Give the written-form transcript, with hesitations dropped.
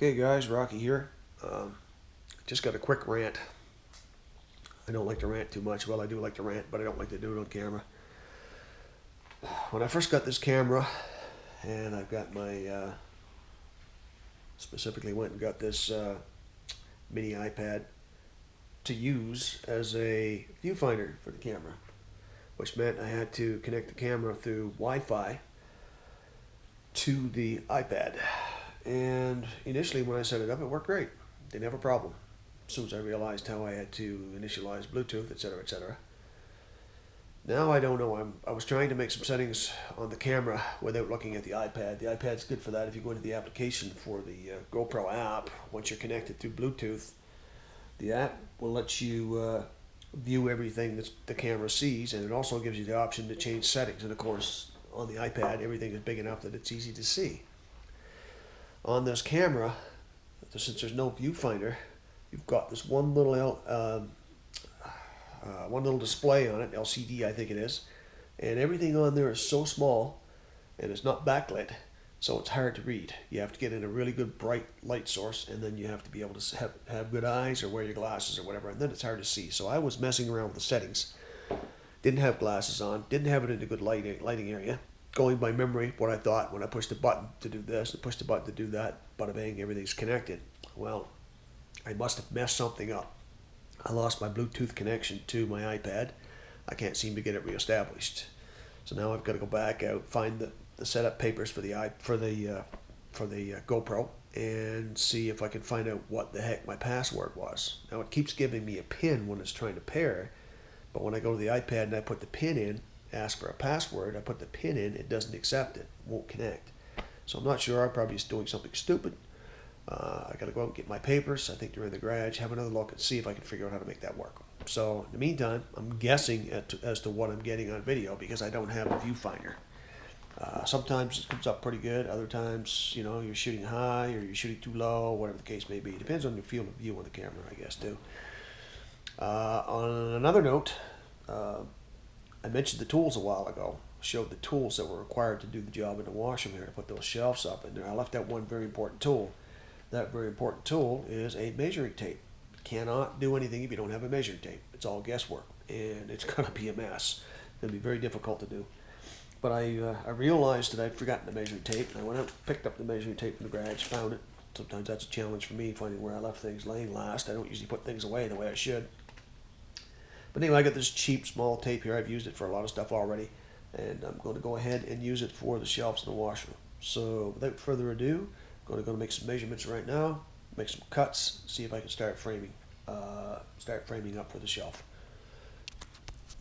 Hey guys, Rocky here. Just got a quick rant. I don't like to rant too much. Well, I do like to rant, but I don't like to do it on camera. When I first got this camera, and I've got my, specifically went and got this mini iPad to use as a viewfinder for the camera, which meant I had to connect the camera through Wi-Fi to the iPad. And initially, when I set it up, it worked great. Didn't have a problem. As soon as I realized how I had to initialize Bluetooth, etc., etc. Now I don't know. I was trying to make some settings on the camera without looking at the iPad. The iPad's good for that. If you go into the application for the GoPro app, once you're connected through Bluetooth, the app will let you view everything that the camera sees, and it also gives you the option to change settings. And of course, on the iPad, everything is big enough that it's easy to see. On this camera, since there's no viewfinder, you've got this one little display on it, LCD I think it is, and everything on there is so small, and it's not backlit, so it's hard to read. You have to get in a really good bright light source, and then you have to be able to have good eyes or wear your glasses or whatever, and then it's hard to see. So I was messing around with the settings. Didn't have glasses on, didn't have it in a good lighting area. Going by memory, what I thought when I pushed the button to do this and pushed the button to do that, bada bang, everything's connected. Well, I must have messed something up. I lost my Bluetooth connection to my iPad. I can't seem to get it reestablished. So now I've got to go back out, find the setup papers for the GoPro, and see if I can find out what the heck my password was. Now it keeps giving me a PIN when it's trying to pair, but when I go to the iPad and I put the PIN in, ask for a password, I put the PIN in, it doesn't accept it, won't connect. So I'm not sure. I'm probably just doing something stupid. I got to go out and get my papers. I think they're in the garage. Have another look and see if I can figure out how to make that work. So in the meantime, I'm guessing as to what I'm getting on video because I don't have a viewfinder. Sometimes it comes up pretty good. Other times, you're shooting high or you're shooting too low, whatever the case may be. It depends on your field of view on the camera, I guess, too. On another note, I mentioned the tools a while ago. Showed the tools that were required to do the job in the washroom here to put those shelves up in there. I left out one very important tool. That very important tool is a measuring tape. You cannot do anything if you don't have a measuring tape. It's all guesswork, and it's going to be a mess. It's going to be very difficult to do. But I realized that I'd forgotten the measuring tape, and I went out and picked up the measuring tape from the garage, found it. Sometimes that's a challenge for me, finding where I left things laying last. I don't usually put things away the way I should. But anyway, I got this cheap small tape here. I've used it for a lot of stuff already, and I'm going to go ahead and use it for the shelves in the washroom. So without further ado, I'm going to make some measurements right now, make some cuts, see if I can start framing up for the shelf.